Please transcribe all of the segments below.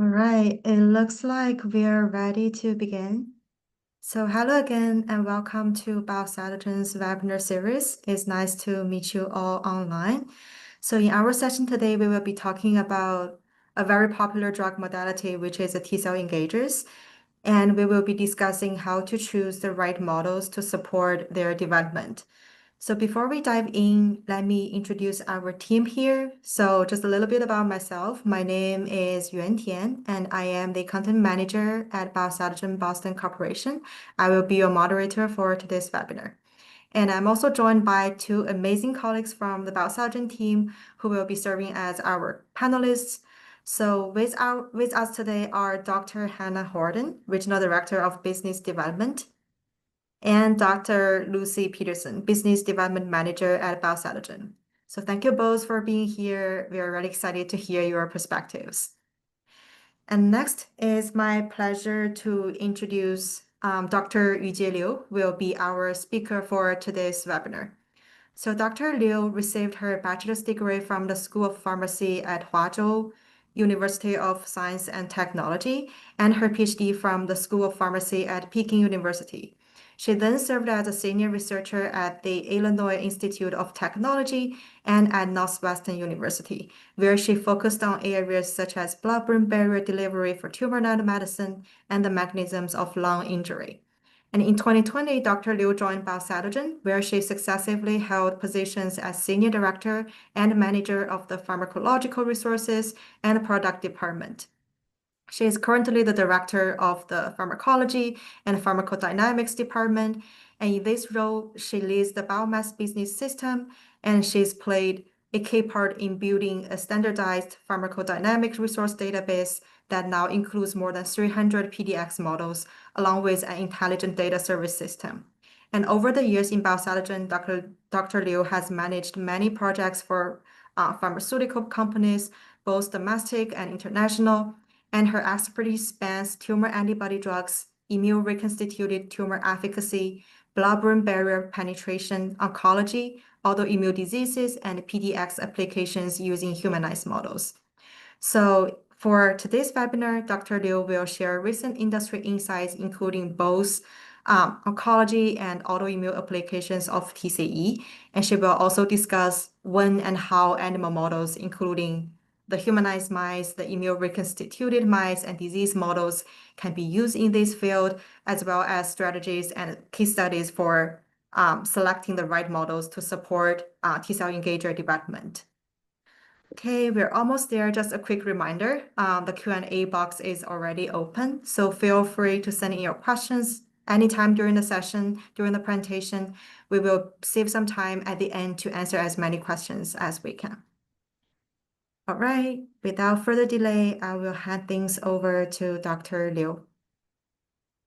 All right, it looks like we're ready to begin. So hello again and welcome to Biocytogen's webinar series. It's nice to meet you all online. So in our session today, we will be talking about a very popular drug modality, which is the T-cell engagers. And we will be discussing how to choose the right models to support their development. So before we dive in, let me introduce our team here. So just a little bit about myself. My name is Yuan Tian, and I am the content manager at Biocytogen Boston Corporation. I will be your moderator for today's webinar. And I'm also joined by two amazing colleagues from the Biocytogen team who will be serving as our panelists. So with us today are Dr. Hannah Horton, Regional Director of Business Development, and Dr. Lucy Peterson, Business Development Manager at Biocytogen. So thank you both for being here. We are really excited to hear your perspectives. And next, it's my pleasure to introduce Dr. Yujie Liu will be our speaker for today's webinar. So Dr. Liu received her bachelor's degree from the School of Pharmacy at Huazhou University of Science and Technology and her PhD from the School of Pharmacy at Peking University. She then served as a senior researcher at the Illinois Institute of Technology and at Northwestern University, where she focused on areas such as blood-brain barrier delivery for tumor nanomedicine and the mechanisms of lung injury. And in 2020, Dr. Liu joined Biocytogen, where she successively held positions as Senior Director and Manager of the Pharmacological Resources and Product Department. She is currently the Director of the Pharmacology and Pharmacodynamics Department, and in this role, she leads the biomass business system, and she's played a key part in building a standardized pharmacodynamic resource database that now includes more than 300 PDX models, along with an intelligent data service system. And over the years in Biocytogen, Dr. Liu has managed many projects for pharmaceutical companies, both domestic and international, and her expertise spans tumor antibody drugs, immune-reconstituted tumor efficacy, blood-brain barrier penetration, oncology, autoimmune diseases, and PDX applications using humanized models. So for today's webinar, Dr. Liu will share recent industry insights, including both oncology and autoimmune applications of TCE, and she will also discuss when and how animal models, including the humanized mice, the immune-reconstituted mice, and disease models can be used in this field, as well as strategies and case studies for selecting the right models to support T-cell engager development. Okay, we're almost there. Just a quick reminder, the Q&A box is already open, so feel free to send in your questions anytime during the session, during the presentation. We will save some time at the end to answer as many questions as we can. All right, without further delay, I will hand things over to Dr. Liu.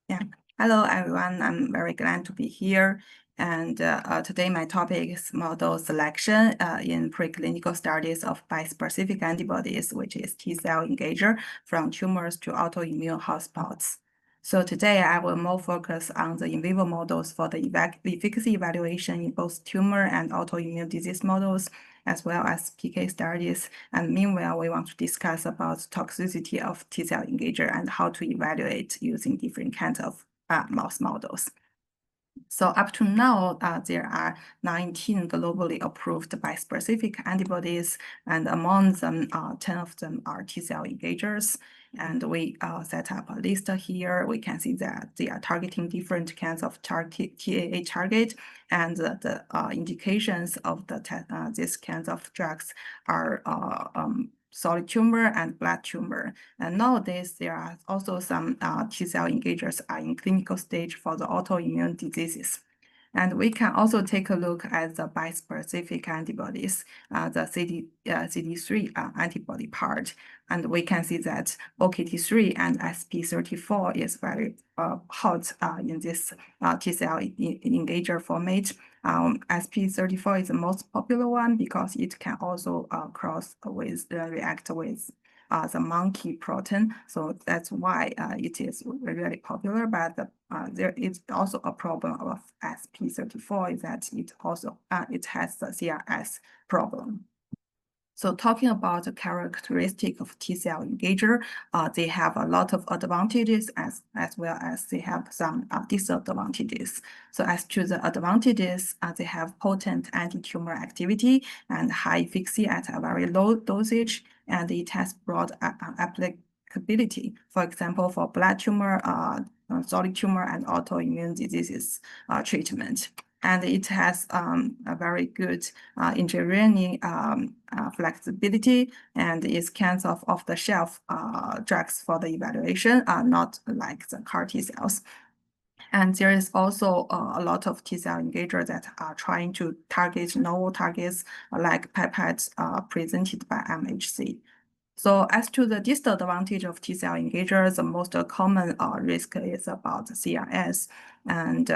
Yeah, hello everyone. I'm very glad to be here. And today my topic is model selection in preclinical studies of bispecific antibodies, which is T-cell engager from tumors to autoimmune hotspots. So today I will more focus on the in vivo models for the efficacy evaluation in both tumor and autoimmune disease models, as well as PK studies. And meanwhile, we want to discuss about toxicity of T-cell engager and how to evaluate using different kinds of mouse models. So up to now, there are 19 globally approved bispecific antibodies, and among them, 10 of them are T-cell engagers. And we set up a list here. We can see that they are targeting different kinds of TAA target, and the indications of these kinds of drugs are solid tumor and blood tumor. And nowadays, there are also some T-cell engagers are in clinical stage for the autoimmune diseases. And we can also take a look at the bispecific antibodies, the CD3 antibody part. And we can see that OKT3 and SP34 is very hot in this T-cell engager format. SP34 is the most popular one because it can also react with the monkey protein. So that's why it is really popular. But there is also a problem of SP34 is that it has the CRS problem. So talking about the characteristic of T-cell engager, they have a lot of advantages as well as they have some disadvantages. So as to the advantages, they have potent anti-tumor activity and high efficacy at a very low dosage, and it has broad applicability. For example, for blood tumor, solid tumor, and autoimmune diseases treatment. And it has a very good engineering flexibility, and is kinds of off-the-shelf drugs for the evaluation, not like the CAR T cells. And there is also a lot of T-cell engagers that are trying to target novel targets like peptides presented by MHC. So as to the disadvantage of T-cell engagers, the most common risk is about CRS. And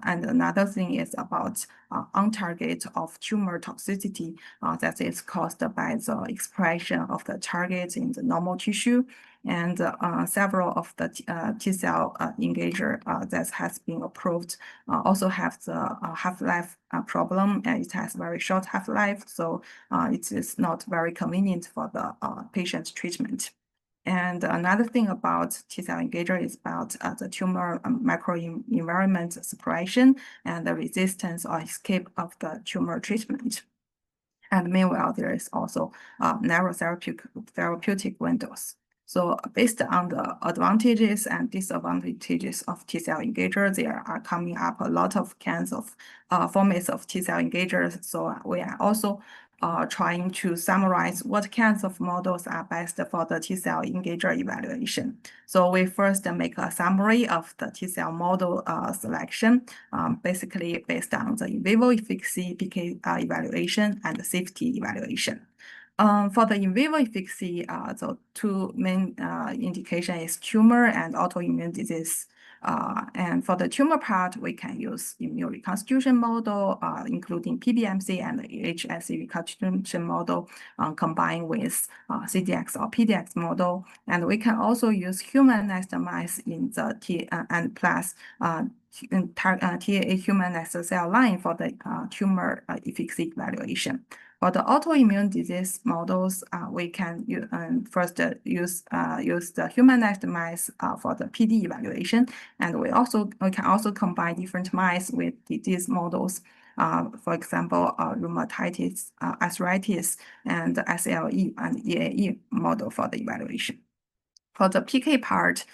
another thing is about on-target of tumor toxicity that is caused by the expression of the target in the normal tissue. And several of the T-cell engager that has been approved also have the half-life problem, and it has very short half-life, so it is not very convenient for the patient treatment. And another thing about T-cell engager is about the tumor microenvironment suppression and the resistance or escape of the tumor treatment. And meanwhile, there is also narrow therapeutic windows. So based on the advantages and disadvantages of T-cell engagers, there are coming up a lot of kinds of formats of T-cell engagers. So we are also trying to summarize what kinds of models are best for the T-cell engager evaluation. So we first make a summary of the T-cell model selection, basically based on the in vivo efficacy, PK evaluation, and the safety evaluation. For the in vivo efficacy, the two main indication is tumor and autoimmune disease. And for the tumor part, we can use immune-reconstitution model, including PBMC and HSC reconstitution model, combined with CDX or PDX model. And we can also use humanized mice in the and plus TAA humanized cell line for the tumor efficacy evaluation. For the autoimmune disease models, we can first use the humanized mice for the PD evaluation, and we can also combine different mice with disease models. For example, rheumatitis, arthritis, and SLE and EAE model for the evaluation. For the PK part,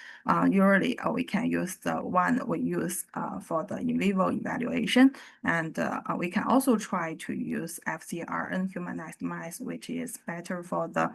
usually we can use the one we use for the in vivo evaluation, and we can also try to use FcRn humanized mice, which is better for the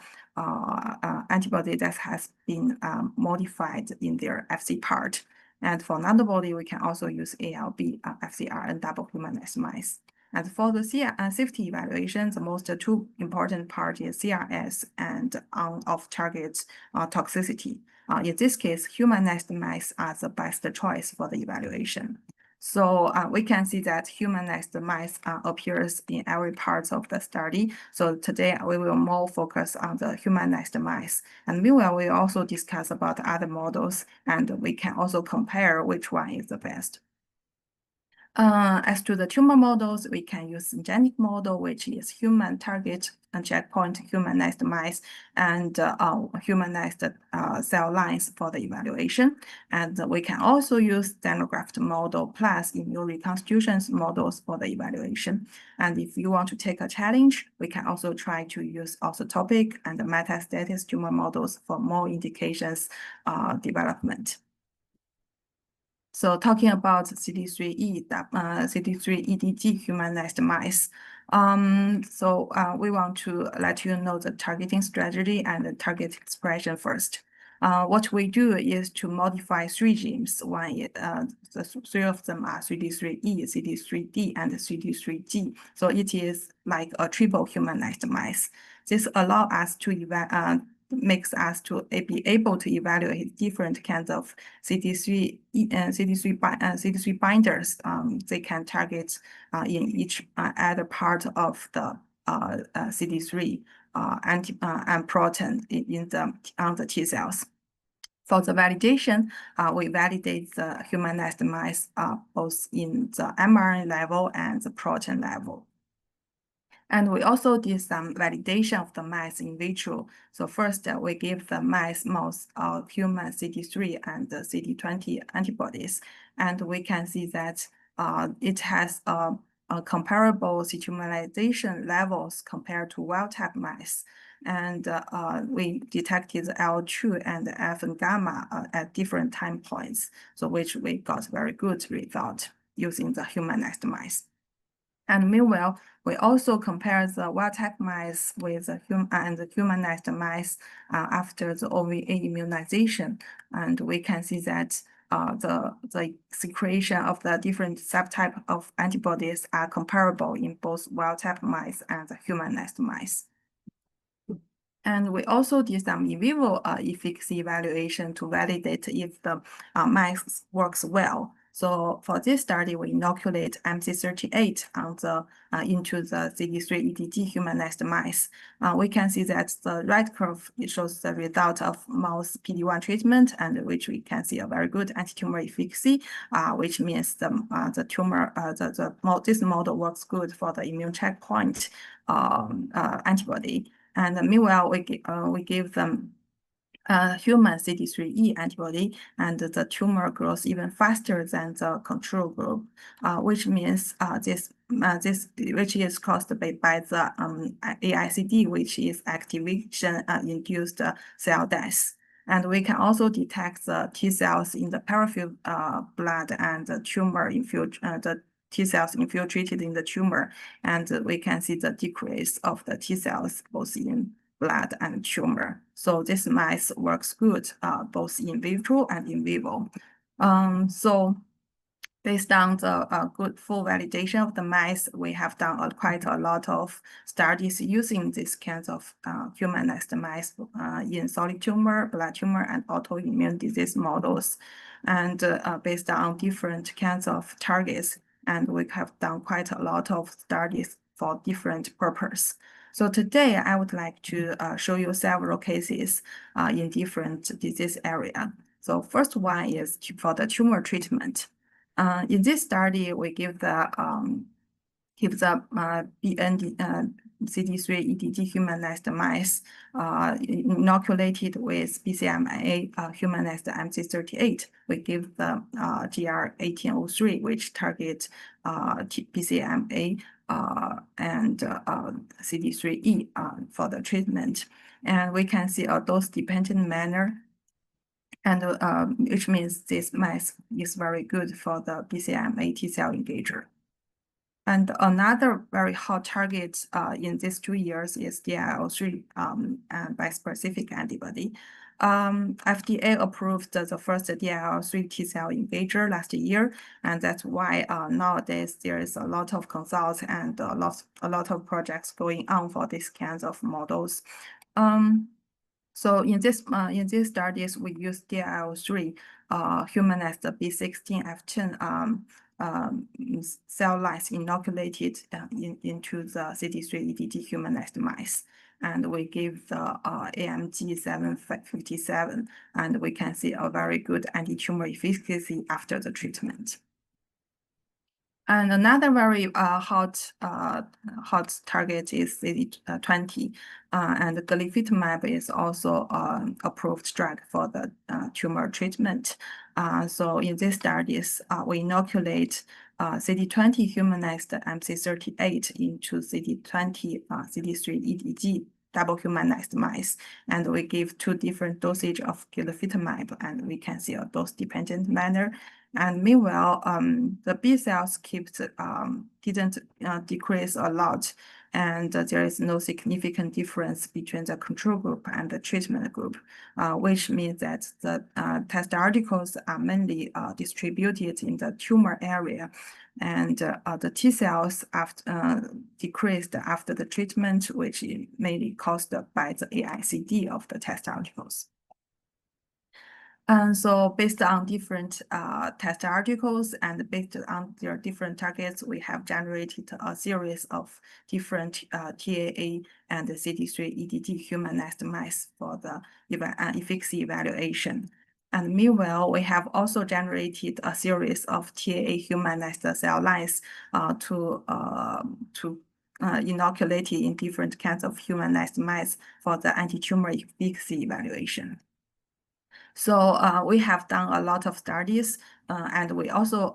antibody that has been modified in their Fc part. And for antibody, we can also use ALB FcRn double humanized mice. And for the safety evaluation, the most two important part is CRS and off-target toxicity. In this case, humanized mice are the best choice for the evaluation. So we can see that humanized mice appears in every part of the study. So today we will more focus on the humanized mice. And meanwhile, we also discuss about other models, and we can also compare which one is the best. As to the tumor models, we can use syngeneic model, which is human target and checkpoint humanized mice and humanized cell lines for the evaluation. And we can also use xenograft model plus immune reconstitution models for the evaluation. And if you want to take a challenge, we can also try to use orthotopic and metastatic tumor models for more indications development. So talking about CD3E, CD3-EDG humanized mice. We want to let you know the targeting strategy and the target expression first. What we do is to modify three genes. The three of them are CD3E, CD3D, and CD3G. So it is like a triple humanized mice. This allows us to makes us to be able to evaluate different kinds of CD3 binders. They can target in each other part of the CD3 and protein on the T cells. For the validation, we validate the humanized mice both in the mRNA level and the protein level. And we also did some validation of the mice in vitro. So first, we give the mouse human CD3 and the CD20 antibodies, and we can see that it has a comparable humanization levels compared to wild-type mice. And we detected L2 and F and gamma at different time points, so which we got very good result using the humanized mice. And meanwhile, we also compare the wild-type mice with the humanized mice after the OVA immunization, and we can see that the secretion of the different subtype of antibodies are comparable in both wild-type mice and the humanized mice. And we also did some in vivo efficacy evaluation to validate if the mice works well. So for this study, we inoculate MC38 into the CD3 EDG humanized mice. We can see that the right curve shows the result of mouse PD-1 treatment, and which we can see a very good anti-tumor efficacy, which means the tumor, this model works good for the immune checkpoint antibody. And meanwhile, we give them human CD3E antibody, and the tumor grows even faster than the control group, which means which is caused by the AICD, which is activation induced cell death. And we can also detect the T cells in the peripheral blood and the tumor the T cells infiltrated in the tumor, and we can see the decrease of the T cells both in blood and tumor. So this mice works good both in vitro and in vivo. So based on the good full validation of the mice, we have done quite a lot of studies using these kinds of humanized mice in solid tumor, blood tumor, and autoimmune disease models, and based on different kinds of targets. And we have done quite a lot of studies for different purposes. So today I would like to show you several cases in different disease area. So first one is for the tumor treatment. In this study, we give the CD3 EDG humanized mice inoculated with BCMA humanized MC38. We give the GR1803, which targets BCMA and CD3E for the treatment. And we can see a dose-dependent manner, and which means this mice is very good for the BCMA T-cell engager. And another very hot target in these 2 years is DLL3 bispecific antibody. FDA approved the first DLL3 T-cell engager last year, and that's why nowadays there is a lot of consults and a lot of projects going on for these kinds of models. So in this studies, we use DLL3 humanized B16F10 cell lines inoculated into the CD3 EDG humanized mice. And we give the AMG 757, and we can see a very good anti-tumor efficacy after the treatment. And another very hot target is CD20, and glofitamab is also approved drug for the tumor treatment. So in these studies, we inoculate CD20 humanized MC38 into CD20 CD3 EDG double humanized mice, and we give 2 different dosage of glofitamab, and we can see a dose-dependent manner. And meanwhile, the B cells didn't decrease a lot, and there is no significant difference between the control group and the treatment group, which means that the test articles are mainly distributed in the tumor area, and the T cells decreased after the treatment, which is mainly caused by the AICD of the test articles. And so based on different test articles and based on their different targets, we have generated a series of different TAA and CD3 EDG humanized mice for the efficacy evaluation. And meanwhile, we have also generated a series of TAA humanized cell lines to inoculated in different kinds of humanized mice for the anti-tumor efficacy evaluation. So we have done a lot of studies, and we also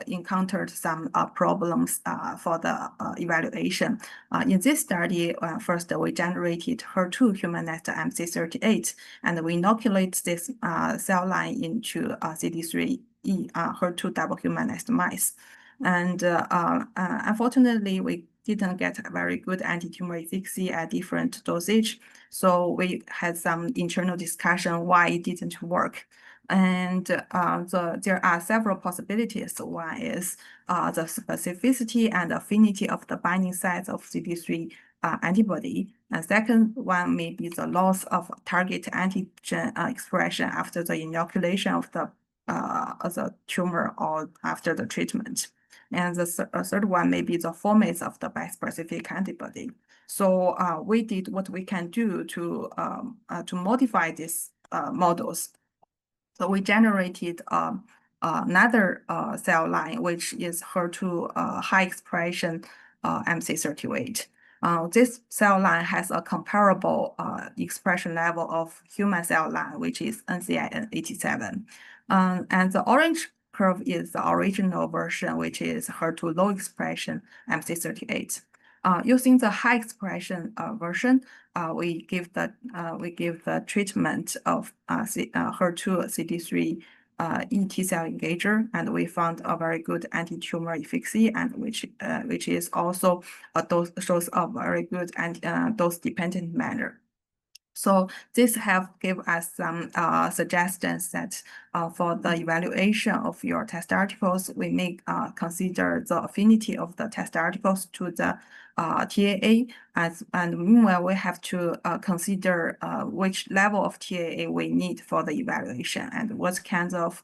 encountered some problems for the evaluation. In this study, first we generated HER2 humanized MC38, and we inoculate this cell line into CD3E HER2 double humanized mice. And unfortunately, we didn't get a very good anti-tumor efficacy at different dosage. So we had some internal discussion why it didn't work. And there are several possibilities. One is the specificity and affinity of the binding sites of CD3 antibody. And second one may be the loss of target antigen expression after the inoculation of the tumor or after the treatment. And the third one may be the formats of the bispecific antibody. So we did what we can do to modify these models. So we generated another cell line, which is HER2 high expression MC38. This cell line has a comparable expression level of human cell line, which is NCIN87. And the orange curve is the original version, which is HER2 low expression MC38. Using the high expression version, we give the treatment of HER2 CD3 T cell engager, and we found a very good anti-tumor efficacy, and which is also shows a very good dose-dependent manner. So this have give us some suggestions that for the evaluation of your test articles, we may consider the affinity of the test articles to the TAA, and meanwhile we have to consider which level of TAA we need for the evaluation and what kinds of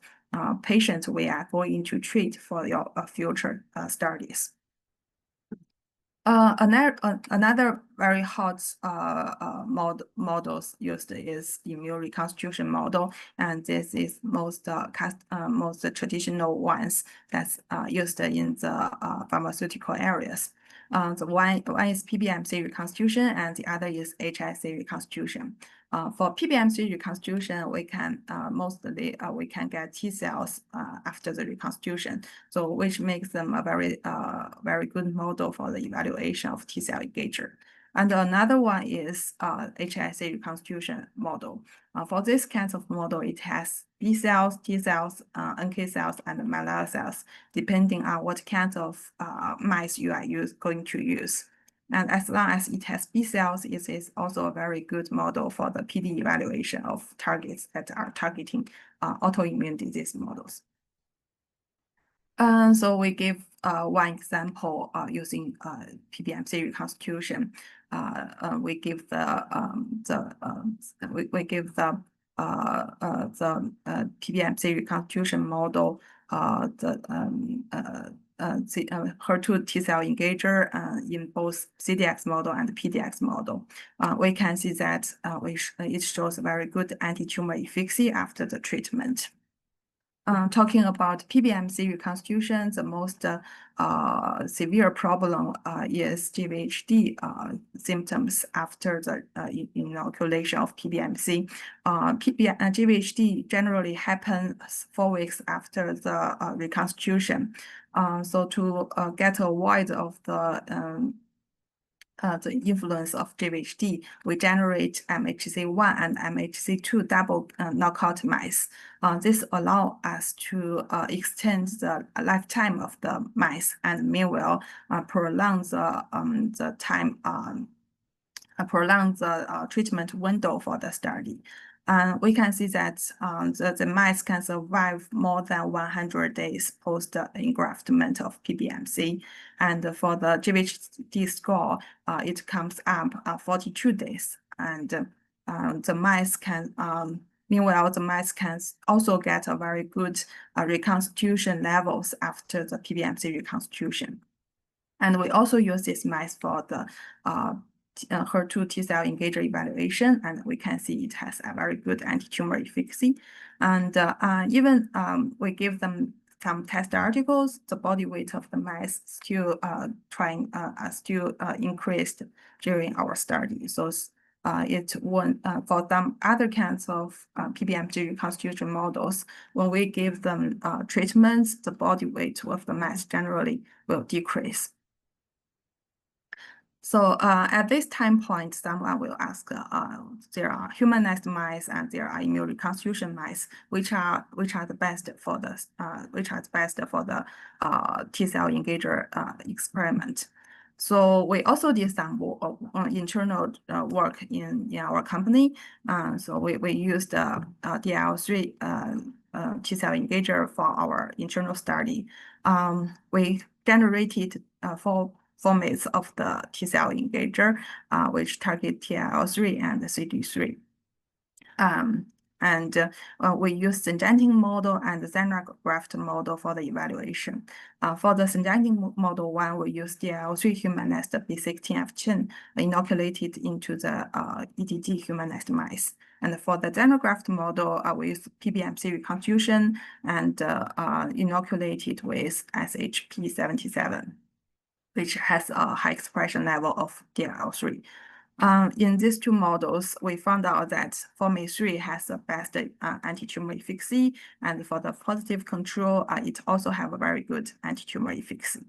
patients we are going to treat for your future studies. Another very hot models used is immune reconstitution model, and this is most traditional ones that's used in the pharmaceutical areas. The one is PBMC reconstitution, and the other is HSC reconstitution. For PBMC reconstitution, we can mostly we can get T cells after the reconstitution, so which makes them a very good model for the evaluation of T cell engager. And another one is HSC reconstitution model. For this kind of model, it has B cells, T cells, NK cells, and memory cells, depending on what kinds of mice you are going to use. And as long as it has B cells, it is also a very good model for the PD evaluation of targets that are targeting autoimmune disease models. So we give one example using PBMC reconstitution. We give the PBMC reconstitution model HER2 T cell engager in both CDX model and PDX model. We can see that it shows very good anti-tumor efficacy after the treatment. Talking about PBMC reconstitution, the most severe problem is GVHD symptoms after the inoculation of PBMC. GVHD generally happens 4 weeks after the reconstitution. So to get avoid of the influence of GVHD, we generate MHC1 and MHC2 double knockout mice. This allows us to extend the lifetime of the mice and meanwhile prolong the time, prolong the treatment window for the study. We can see that the mice can survive more than 100 days post engraftment of PBMC. And for the GVHD score, it comes up 42 days. And the mice can, meanwhile, the mice can also get a very good reconstitution levels after the PBMC reconstitution. And we also use these mice for the HER2 T cell engager evaluation, and we can see it has a very good anti-tumor efficacy. And even we give them some test articles, the body weight of the mice still increased during our study. So for some other kinds of PBMC reconstitution models, when we give them treatments, the body weight of the mice generally will decrease. So at this time point, someone will ask, there are humanized mice and there are immune reconstitution mice, which are the best for the T-cell engager experiment. So we also did some internal work in our company. So we used DLL3 T-cell engager for our internal study. We generated four formats of the T-cell engager, which target TLL3 and CD3. We use synthetic model and xenograft model for the evaluation. For the synthetic model one, we use DLL3 humanized B16F chain inoculated into the EDD humanized mice. And for the xenograft model, we use PBMC reconstitution and inoculated with SHP77. Which has a high expression level of DLL3. In these two models, we found out that FORMA3 has the best anti-tumor efficacy, and for the positive control, it also have a very good anti-tumor efficacy.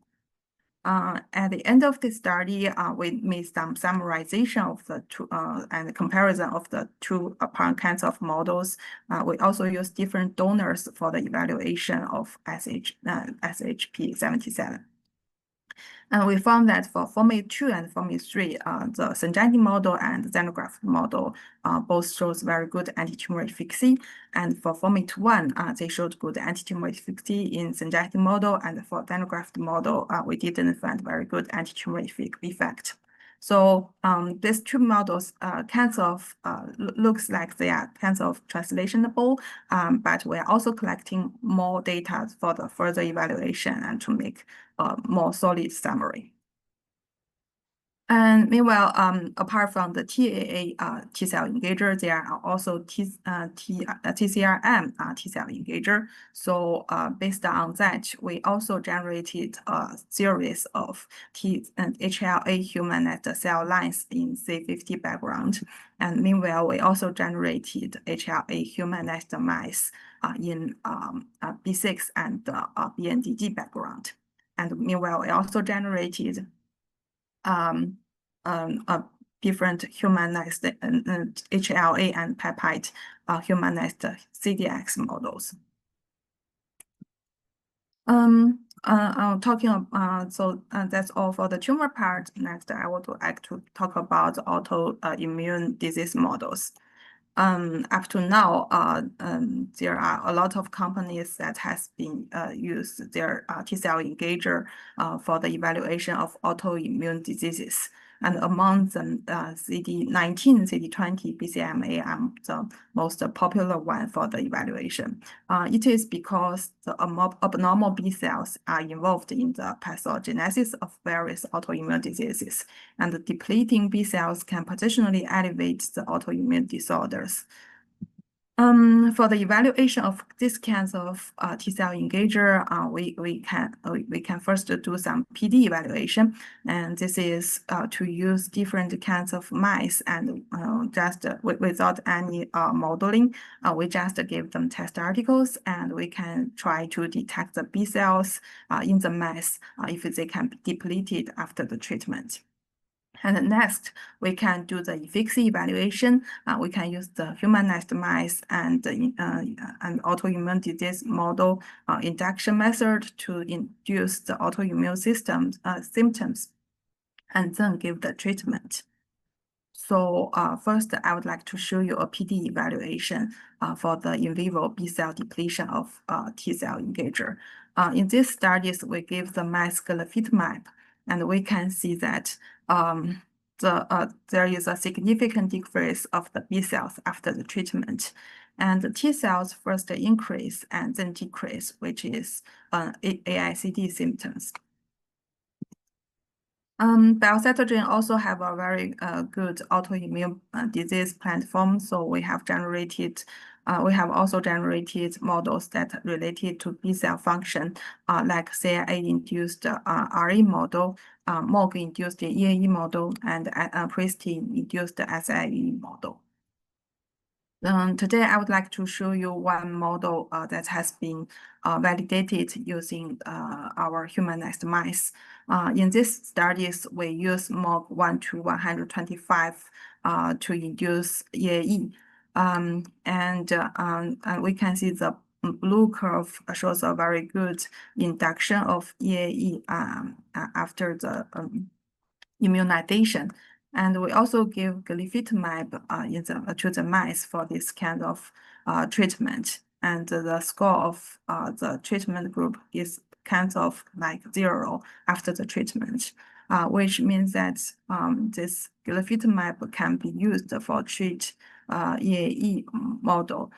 At the end of the study, we made some summarization of the two and comparison of the two kinds of models. We also use different donors for the evaluation of SHP77. And we found that for FORMA2 and FORMA3, the synthetic model and the xenograft model both shows very good anti-tumor efficacy. And for FORMA1, they showed good anti-tumor efficacy in synthetic model, and for xenograft model, we didn't find very good anti-tumor effect. So these two models looks like they are kinds of translational, but we are also collecting more data for the further evaluation and to make a more solid summary. And meanwhile, apart from the TAA T-cell engager, there are also TCRM T-cell engager. So based on that, we also generated a series of T and HLA humanized cell lines in C50 background. And meanwhile, we also generated HLA humanized mice in B6 and BNDD background. And meanwhile, we also generated different humanized HLA and peptide humanized CDX models. That's all for the tumor part. Next, I would like to talk about autoimmune disease models. Up to now, there are a lot of companies that has been used their T-cell engager for the evaluation of autoimmune diseases. And among them, CD19, CD20, BCMA are the most popular one for the evaluation. It is because the abnormal B cells are involved in the pathogenesis of various autoimmune diseases, and the depleting B cells can potentially elevate the autoimmune disorders. For the evaluation of this kinds of T-cell engager, we can first do some PD evaluation, and this is to use different kinds of mice and just without any modeling, we just give them test articles, and we can try to detect the B cells in the mice if they can be depleted after the treatment. And next, we can do the efficacy evaluation. We can use the humanized mice and autoimmune disease model induction method to induce the autoimmune symptoms, and then give the treatment. So first, I would like to show you a PD evaluation for the in vivo B cell depletion of T-cell engager. In these studies, we give the mice glofitamab, and we can see that there is a significant decrease of the B cells after the treatment. And the T cells first increase and then decrease, which is AICD symptoms. Biocytogen also have a very good autoimmune disease platform. So we have also generated models that related to B cell function, like CIA-induced RE model, MOG-induced EAE model, and Pristin-induced SIE model. Today, I would like to show you one model that has been validated using our humanized mice. In these studies, we use MOG1 to 125 to induce EAE. And we can see the blue curve shows a very good induction of EAE after the immunization. And we also give glofitamab to the mice for this kind of treatment. And the score of the treatment group is kind of like 0 after the treatment, which means that this glofitamab can be used for treat EAE model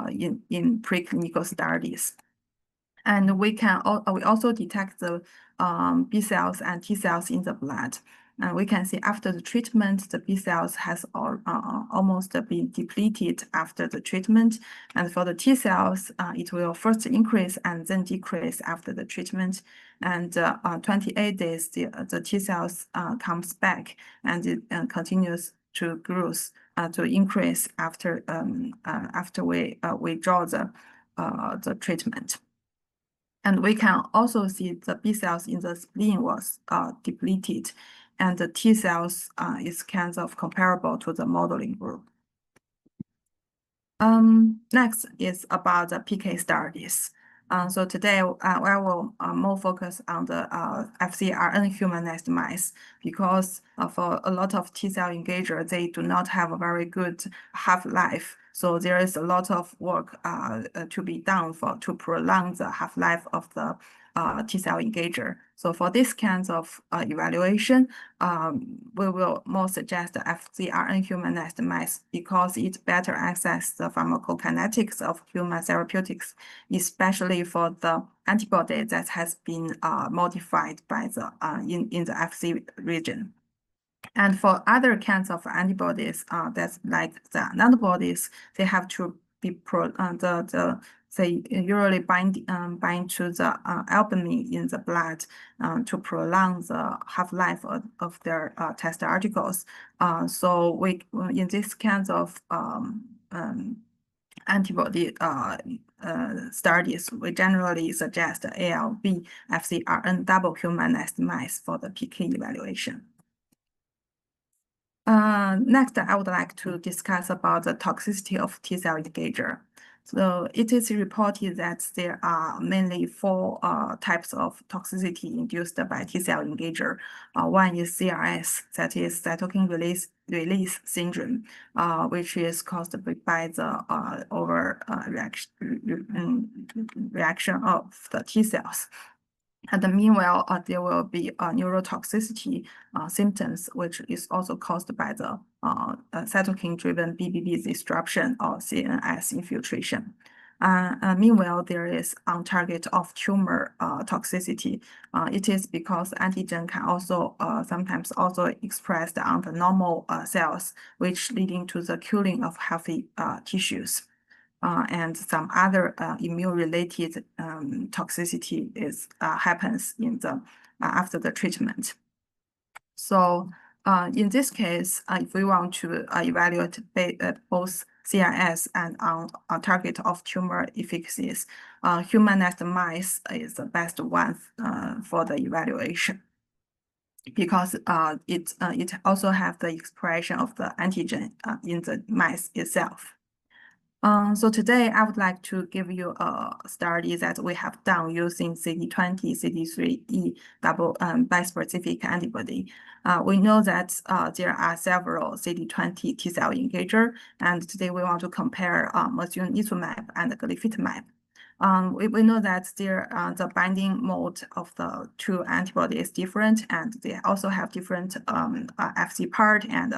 in preclinical studies. And we also detect the B cells and T cells in the blood. And we can see after the treatment, the B cells has almost been depleted after the treatment. And for the T cells, it will first increase and then decrease after the treatment. And 28 days, the T cells comes back and it continues to grow, to increase after we draw the treatment. And we can also see the B cells in the spleen was depleted, and the T cells is kind of comparable to the modeling group. Next is about the PK studies. So today I will more focus on the FcRn humanized mice, because for a lot of T cell engager, they do not have a very good half-life. So there is a lot of work to be done to prolong the half-life of the T cell engager. So for this kinds of evaluation, we will more suggest the FcRn humanized mice, because it better access the pharmacokinetics of human therapeutics, especially for the antibody that has been modified by the in the Fc region. And for other kinds of antibodies, that's like the antibodies, they have to be they usually bind to the albumin in the blood to prolong the half-life of their test articles. So we in this kinds of antibody studies, we generally suggest ALB FcRn double humanized mice for the PK evaluation. Next, I would like to discuss about the toxicity of T cell engager. So it is reported that there are mainly 4 types of toxicity induced by T cell engager. One is CRS, that is cytokine release syndrome, which is caused by the reaction of the T cells. And meanwhile, there will be neurotoxicity symptoms, which is also caused by the cytokine-driven BBB disruption or CNS infiltration. Meanwhile, there is on-target off-tumor toxicity. It is because antigen can also sometimes also expressed on the normal cells, which leading to the killing of healthy tissues. And some other immune-related toxicity happens in the after the treatment. So in this case, if we want to evaluate both CRS and on target of tumor efficacies, humanized mice is the best one for the evaluation, because it also have the expression of the antigen in the mice itself. So today I would like to give you a study that we have done using CD20, CD3E double bispecific antibody. We know that there are several CD20 T cell engager, and today we want to compare mosunetuzumab and glofitamab. We know that the binding mode of the 2 antibodies is different, and they also have different Fc part and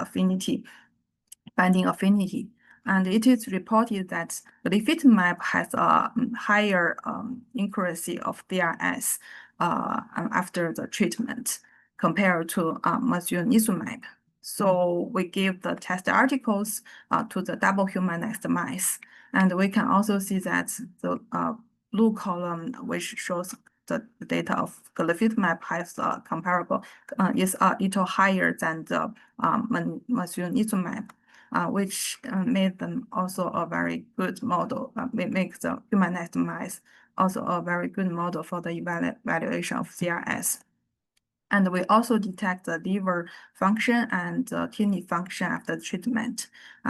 binding affinity. And it is reported that glofitamab has a higher accuracy of DRS after the treatment. compared to mosunetuzumab. So we give the test articles to the double humanized mice. And we can also see that the blue column, which shows the data of glofitamab, has comparable, is a little higher than the mosunetuzumab, which made them also a very good model. Makes the humanized mice also a very good model for the evaluation of CRS. And we also detect the liver function and kidney function after treatment.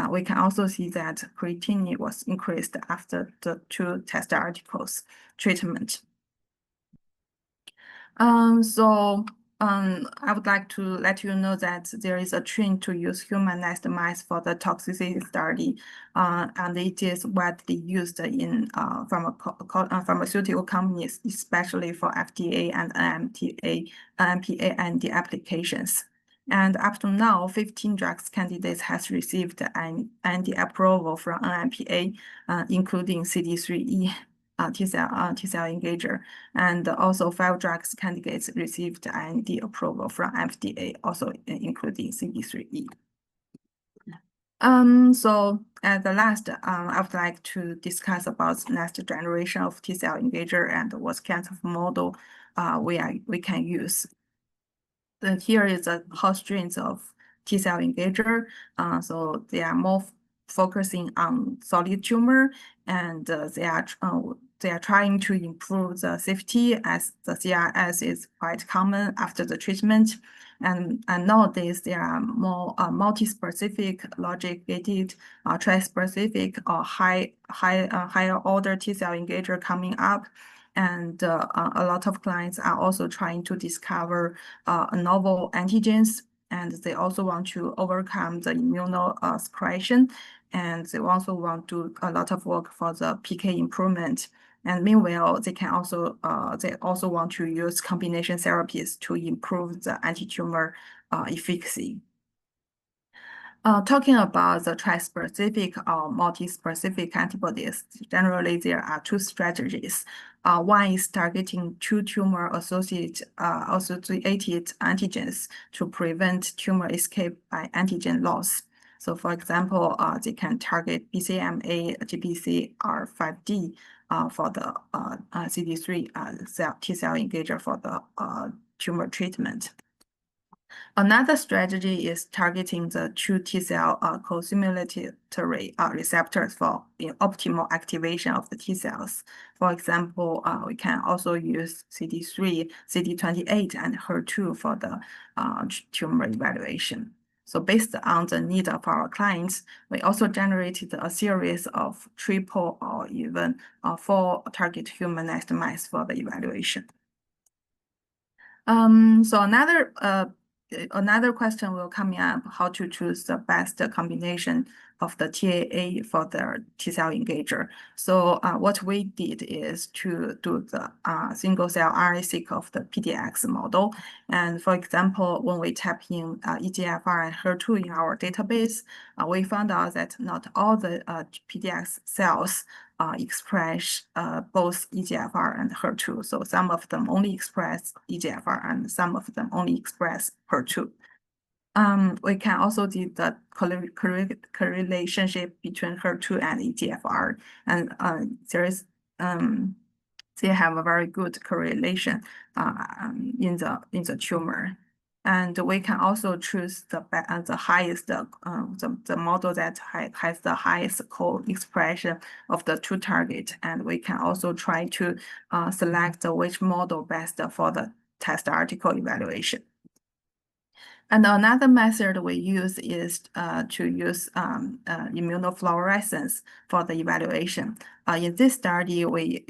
We can also see that creatinine was increased after the 2 test articles treatment. I would like to let you know that there is a trend to use humanized mice for the toxicity study, and it is widely used in pharmaceutical companies, especially for FDA and NMPA and the applications. And up to now, 15 drugs candidates has received an NDA approval from NMPA, including CD3E. T-cell engager, and also 5 drugs candidates received IND approval from FDA, also including CD3E. So at the last, I would like to discuss about next generation of T-cell engager and what kinds of model we can use. Then here is a whole strings of T-cell engager. So they are more focusing on solid tumor, and they are trying to improve the safety, as the CRS is quite common after the treatment. And nowadays there are more multi-specific, logic-gated, tri-specific, or higher order T-cell engager coming up. And a lot of clients are also trying to discover novel antigens, and they also want to overcome the immunosuppression, and they also want to do a lot of work for the PK improvement. And meanwhile, they also want to use combination therapies to improve the anti-tumor efficacy. Talking about the tri-specific or multi-specific antibodies, generally there are 2 strategies. One is targeting 2 tumor-associated antigens to prevent tumor escape by antigen loss. So for example, they can target BCMA, GPCR5D for the CD3 T-cell engager for the tumor treatment. Another strategy is targeting the 2 T-cell co-stimulatory receptors for optimal activation of the T-cells. For example, we can also use CD3, CD28, and HER2 for the tumor evaluation. So based on the need of our clients, we also generated a series of triple or even 4 target humanized mice for the evaluation. So another question will come up: how to choose the best combination of the TAA for the T-cell engager. So what we did is to do the single cell RNA-seq of the PDX model. And for example, when we tap in EGFR and HER2 in our database, we found out that not all the PDX cells express both EGFR and HER2. So some of them only express EGFR and some of them only express HER2. We can also do the correlation between HER2 and EGFR, and they have a very good correlation in the tumor. And we can also choose the highest, the model that has the highest co-expression of the 2 targets. And we can also try to select which model best for the test article evaluation. And another method we use is to use immunofluorescence for the evaluation. In this study, we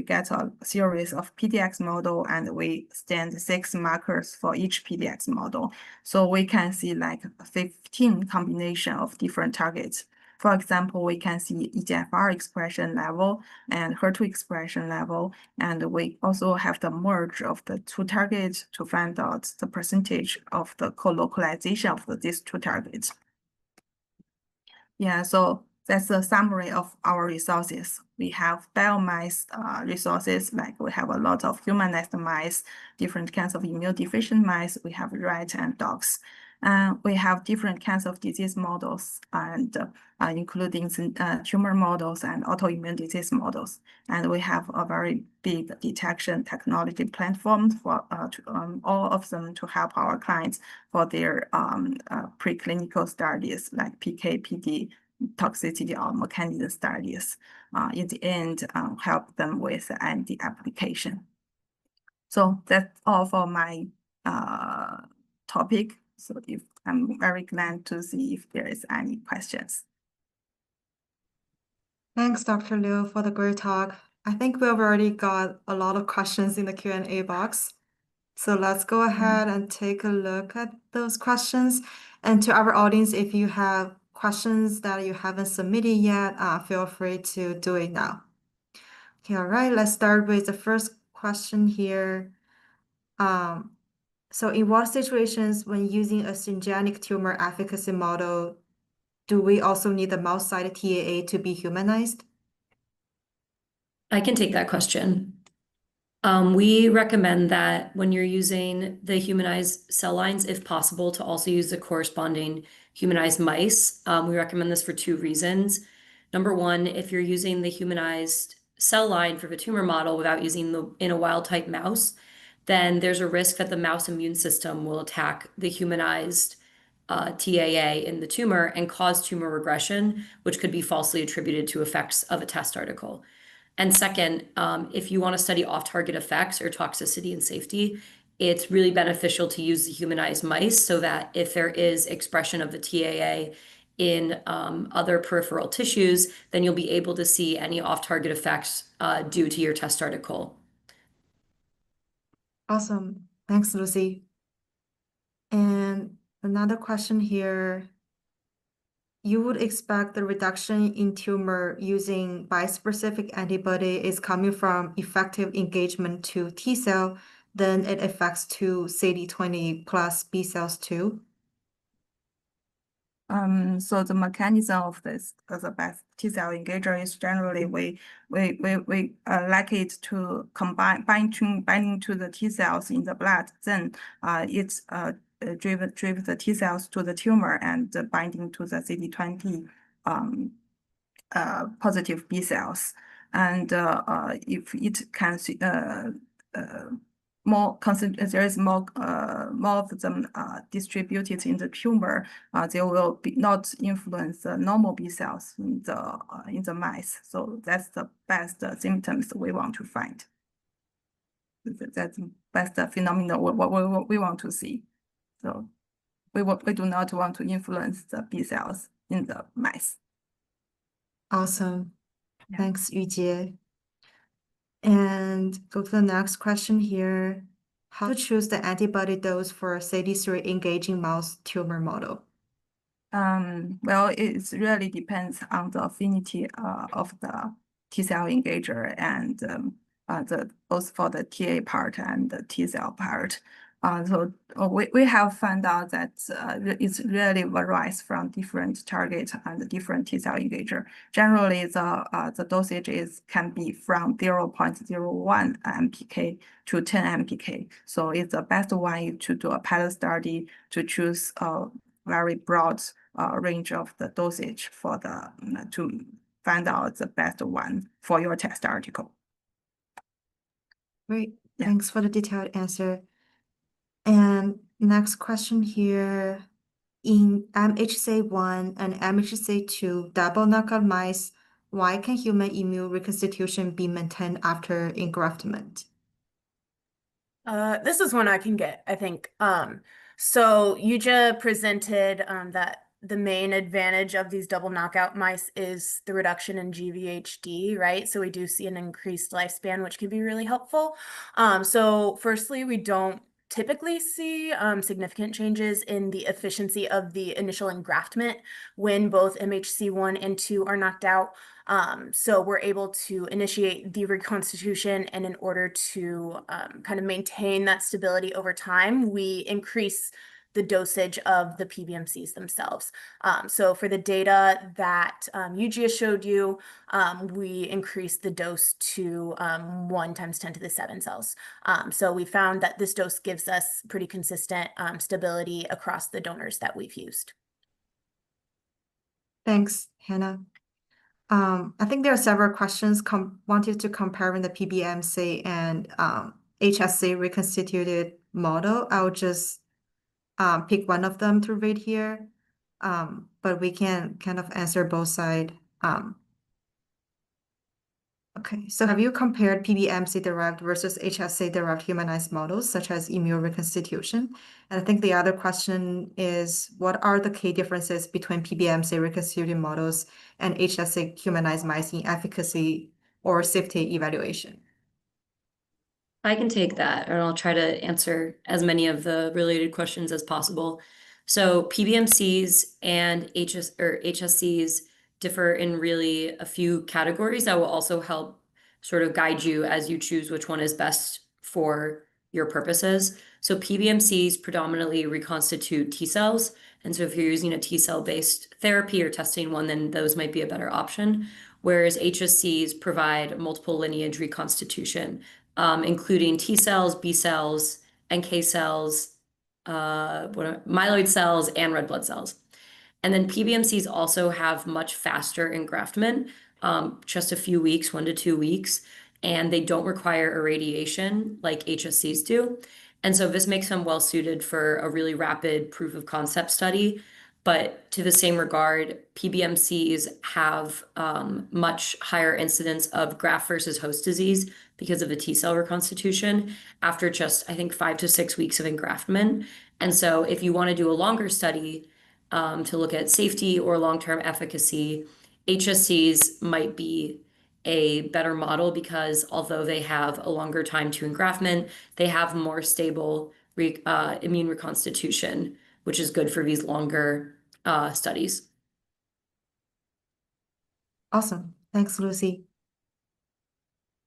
get a series of PDX model, and we stand 6 markers for each PDX model. So we can see like 15 combination of different targets. For example, we can see EGFR expression level and HER2 expression level, and we also have the merge of the 2 targets to find out the percentage of the co-localization of these 2 targets. Yeah, so that's a summary of our resources. We have biomice resources, like we have a lot of humanized mice, different kinds of immune deficient mice. We have rat and dogs. We have different kinds of disease models, and including tumor models and autoimmune disease models. And we have a very big detection technology platform for all of them to help our clients for their preclinical studies like PK, PD, toxicity or mechanism studies. In the end, help them with the application. So that's all for my topic. So if I'm very glad to see if there is any questions. Thanks, Dr. Liu, for the great talk. I think we've already got a lot of questions in the Q&A box. So let's go ahead and take a look at those questions. And to our audience, if you have questions that you haven't submitted yet, feel free to do it now. Okay, all right, let's start with the first question here. So in what situations when using a syngeneic tumor efficacy model, do we also need the mouse-side TAA to be humanized? I can take that question. We recommend that when you're using the humanized cell lines, if possible, to also use the corresponding humanized mice. We recommend this for two reasons. Number one, if you're using the humanized cell line for the tumor model without using in a wild type mouse, then there's a risk that the mouse immune system will attack the humanized TAA in the tumor and cause tumor regression, which could be falsely attributed to effects of a test article. And second, if you want to study off-target effects or toxicity and safety, it's really beneficial to use the humanized mice so that if there is expression of the TAA in other peripheral tissues, then you'll be able to see any off-target effects due to your test article. Awesome. Thanks, Lucy. And another question here. You would expect the reduction in tumor using bispecific antibody is coming from effective engagement to T cell, then it affects to CD20 plus B cells too. So the mechanism of this as a best T cell engager is generally we like it to binding to the T cells in the blood. Then it's drive the T cells to the tumor and binding to the CD20 positive B cells. And if it can there is more of them distributed in the tumor, they will not influence the normal B cells in the mice. So that's the best symptoms we want to find. That's the best phenomenon what we want to see. So we do not want to influence the B cells in the mice. Awesome. Yeah. Thanks, Yujie. And go to the next question here. How to choose the antibody dose for CD3 engaging mouse tumor model? Well, it really depends on the affinity of the T cell engager and both for the TA part and the T cell part. So we have found out that it really varies from different target and different T cell engager. Generally, the dosage can be from 0.01 mpk to 10 mpk. So it's the best way to do a pilot study to choose a very broad range of the dosage for to find out the best one for your test article. Great. Yeah. Thanks for the detailed answer. And next question here. In MHC1 and MHC2 double knockout mice, why can human immune reconstitution be maintained after engraftment? This is one I can get, I think. So Yuja presented that the main advantage of these double knockout mice is the reduction in GVHD, right? So we do see an increased lifespan, which can be really helpful. So firstly, we don't typically see significant changes in the efficiency of the initial engraftment when both MHC1 and 2 are knocked out. So we're able to initiate the reconstitution, and in order to kind of maintain that stability over time, we increase the dosage of the PBMCs themselves. So for the data that Yujia showed you, we increased the dose to 1 × 10⁷ cells. So we found that this dose gives us pretty consistent stability across the donors that we've used. Thanks, Hannah. I think there are several questions wanted to comparing the PBMC and HSC reconstituted model. I'll just pick one of them to read here, but we can kind of answer both sides. Okay, so have you compared PBMC-derived versus HSC-derived humanized models, such as immune reconstitution? And I think the other question is, what are the key differences between PBMC reconstituted models and HSC humanized mice in efficacy or safety evaluation? I can take that, and I'll try to answer as many of the related questions as possible. So PBMCs and HSCs differ in really a few categories that will also help sort of guide you as you choose which one is best for your purposes. So PBMCs predominantly reconstitute T cells. And so if you're using a T cell based therapy or testing one, then those might be a better option. Whereas HSCs provide multiple lineage reconstitution, including T cells, B cells, NK cells, myeloid cells, and red blood cells. And then PBMCs also have much faster engraftment, just a few weeks, 1 to 2 weeks, and they don't require irradiation like HSCs do. And so this makes them well suited for a really rapid proof of concept study. But to the same regard, PBMCs have much higher incidence of graft versus host disease because of the T cell reconstitution after just, I think, 5 to 6 weeks of engraftment. And so if you want to do a longer study to look at safety or long-term efficacy, HSCs might be a better model because although they have a longer time to engraftment, they have more stable immune reconstitution, which is good for these longer studies. Awesome. Thanks, Lucy.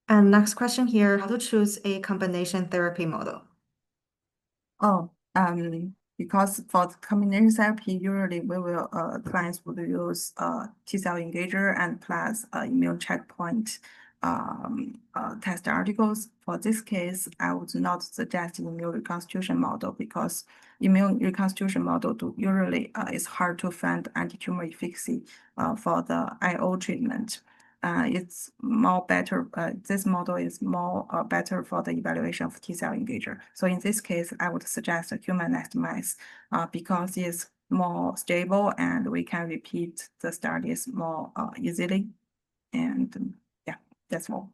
And next question here, how to choose a combination therapy model? Because for the combination therapy, usually clients will use T cell engager and plus immune checkpoint test articles. For this case, I would not suggest immune reconstitution model because immune reconstitution model usually is hard to find anti-tumor efficacy for the IO treatment. It's more better. This model is more better for the evaluation of T cell engager. So in this case, I would suggest a humanized mice because it's more stable and we can repeat the studies more easily. And yeah, that's all.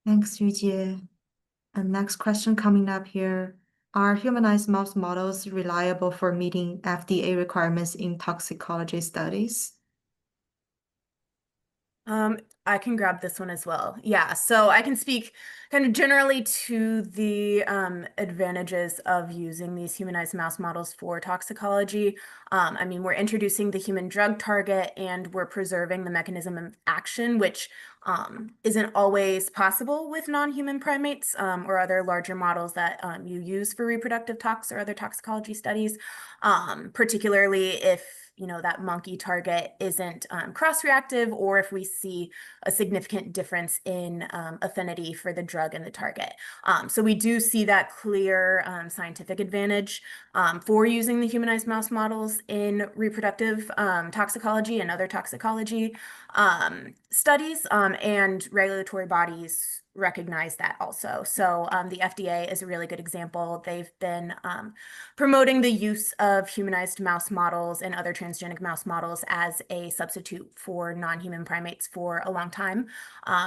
Thanks, Yujie. And next question coming up here. Are humanized mouse models reliable for meeting FDA requirements in toxicology studies? I can grab this one as well. Yeah, so I can speak kind of generally to the advantages of using these humanized mouse models for toxicology. I mean, we're introducing the human drug target and we're preserving the mechanism of action, which isn't always possible with non-human primates or other larger models that you use for reproductive tox or other toxicology studies, particularly if that monkey target isn't cross-reactive, or if we see a significant difference in affinity for the drug and the target. So we do see that clear scientific advantage for using the humanized mouse models in reproductive toxicology and other toxicology studies, and regulatory bodies recognize that also. So the FDA is a really good example. They've been promoting the use of humanized mouse models and other transgenic mouse models as a substitute for non-human primates for a long time.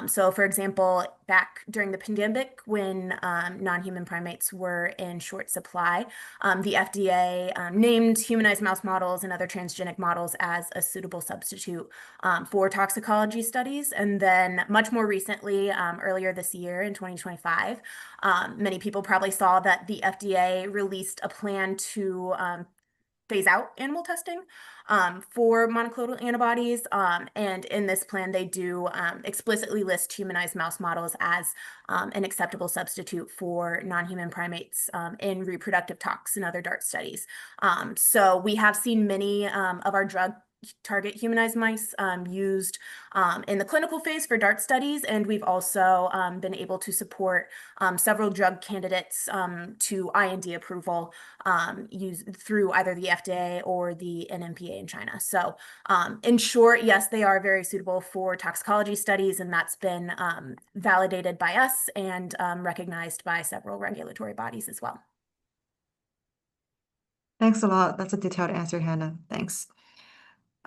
So for example, back during the pandemic when non-human primates were in short supply, the FDA named humanized mouse models and other transgenic models as a suitable substitute for toxicology studies. And then much more recently, earlier this year in 2025, many people probably saw that the FDA released a plan to phase out animal testing for monoclonal antibodies. And in this plan, they do explicitly list humanized mouse models as an acceptable substitute for non-human primates in reproductive tox and other DART studies. So we have seen many of our drug target humanized mice used in the clinical phase for DART studies, and we've also been able to support several drug candidates to IND approval through either the FDA or the NMPA in China. So in short, yes, they are very suitable for toxicology studies, and that's been validated by us and recognized by several regulatory bodies as well. Thanks a lot. That's a detailed answer, Hannah. Thanks.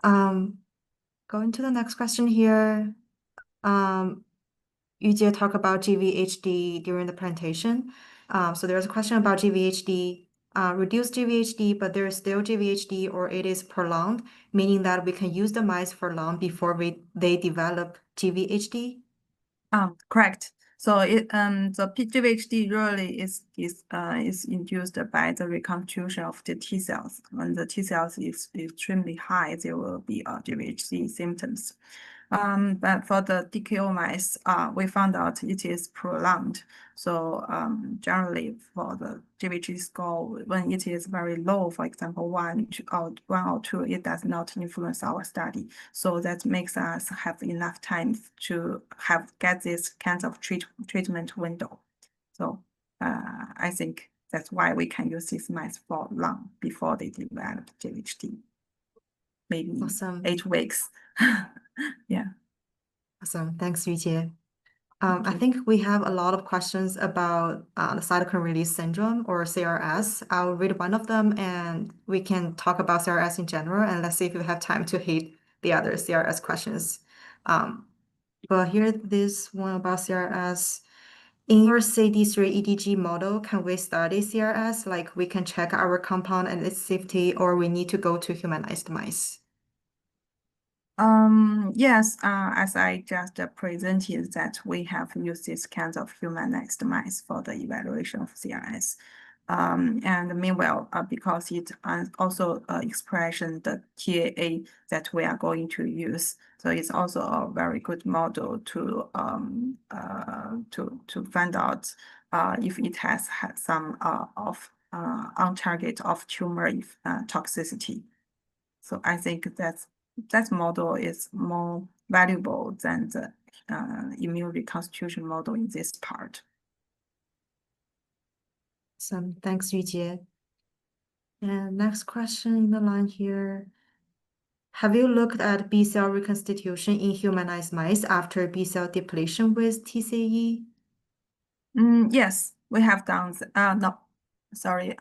Going to the next question here. Yujie talked about GVHD during the presentation. So there's a question about GVHD, reduced GVHD, but there's still GVHD or it is prolonged, meaning that we can use the mice for long before they develop GVHD. Correct. So the GVHD really is induced by the reconstitution of the T cells. When the T cells is extremely high, there will be GVHD symptoms. But for the DKO mice, we found out it is prolonged. So generally for the GVHD score, when it is very low, for example, 1 or 2, it does not influence our study. So that makes us have enough time to get this kinds of treatment window. So I think that's why we can use these mice for long before they develop GVHD. Maybe Awesome. 8 weeks. Yeah. Awesome. Thanks, Yujie. I think we have a lot of questions about the cytokine release syndrome or CRS. I'll read one of them and we can talk about CRS in general, and let's see if we have time to hit the other CRS questions. But here, this one about CRS. In your CD3 EDG model, can we study CRS? Like we can check our compound and its safety, or we need to go to humanized mice? Yes, as I just presented that we have used this kind of humanized mice for the evaluation of CRS. And meanwhile, because it also expression the TAA that we are going to use, so it's also a very good model to find out if it has had some on target of tumor toxicity. So I think that model is more valuable than the immune reconstitution model in this part. Awesome. Thanks, Yujie. And next question in the line here. Have you looked at B cell reconstitution in humanized mice after B cell depletion with TCE? Yes, we have done. No, sorry.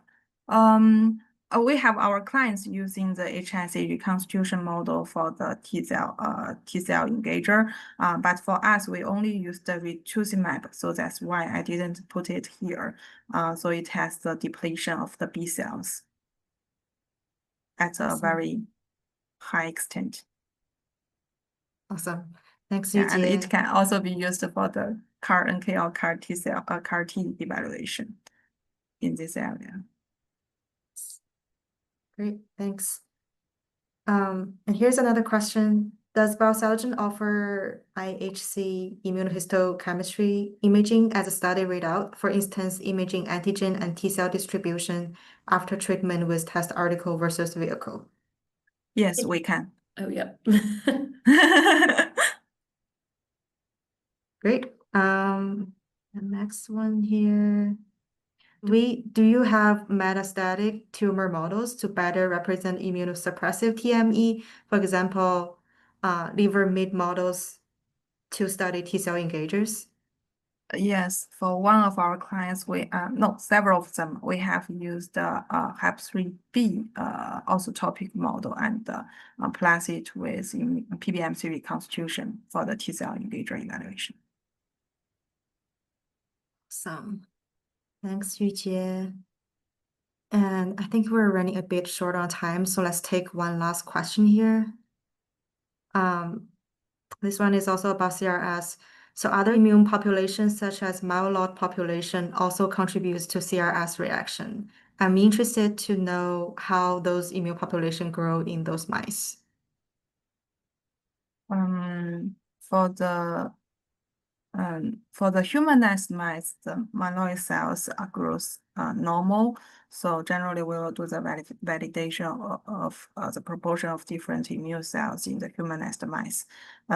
We have our clients using the HSC reconstitution model for the T cell engager. But for us, we only use the rituximab, so that's why I didn't put it here. So it has the depletion of the B cells at a very high extent. Awesome. Thanks, Yeah, and Yujie. it can also be used for the CAR NK or CAR T cell CAR T evaluation in this area. Great, thanks. And here's another question. Does Biosalogen offer IHC immunohistochemistry imaging as a study readout? For instance, imaging antigen and T cell distribution after treatment with test article versus vehicle? Yes, we can. Oh, yep. Great. The next one here. Do you have metastatic tumor models to better represent immunosuppressive TME? For example, liver mid models to study T cell engagers? Yes, for one of our clients, several of them, we have used the HEP3B isotopic model and plus it with PBMC reconstitution for the T cell engager evaluation. Awesome. Thanks, Yujie. And I think we're running a bit short on time, so let's take one last question here. This one is also about CRS. So other immune populations, such as myeloid population, also contributes to CRS reaction. I'm interested to know how those immune population grow in those mice. For the humanized mice, the myeloid cells grows normal. So generally, we will do the validation of the proportion of different immune cells in the humanized mice.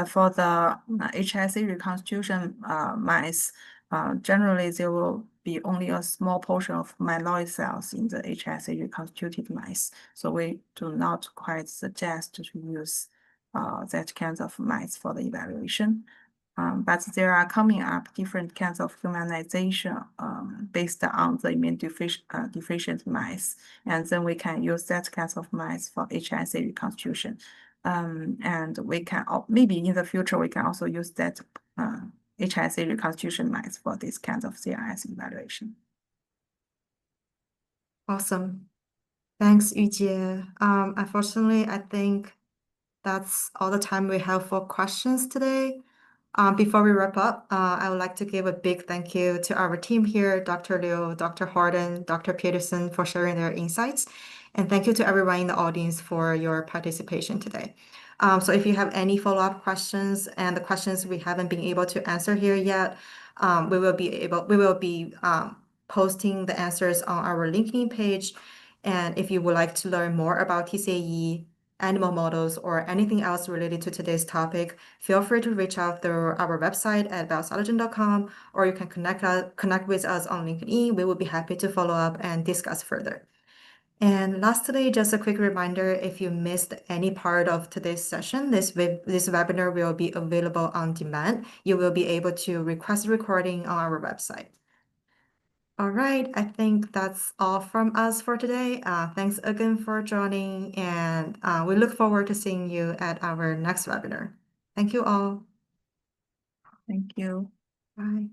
For the HSC reconstitution mice, generally there will be only a small portion of myeloid cells in the HSC reconstituted mice. So we do not quite suggest to use that kind of mice for the evaluation. But there are coming up different kinds of humanization based on the immune deficient mice. And then we can use that kinds of mice for HSC reconstitution. And we can, maybe in the future, we can also use that HSC reconstitution mice for this kind of CRS evaluation. Awesome. Thanks, Yujie. Unfortunately, I think that's all the time we have for questions today. Before we wrap up, I would like to give a big thank you to our team here, Dr. Liu, Dr. Harden, Dr. Peterson, for sharing their insights. And thank you to everyone in the audience for your participation today. So if you have any follow-up questions and the questions we haven't been able to answer here yet, we will be posting the answers on our LinkedIn page. And if you would like to learn more about TCE, animal models, or anything else related to today's topic, feel free to reach out through our website at biosologen.com, or you can connect with us on LinkedIn. We will be happy to follow up and discuss further. And lastly, just a quick reminder, if you missed any part of today's session, this webinar will be available on demand. You will be able to request a recording on our website. All right, I think that's all from us for today. Thanks again for joining, and we look forward to seeing you at our next webinar. Thank you all. Thank you. Bye.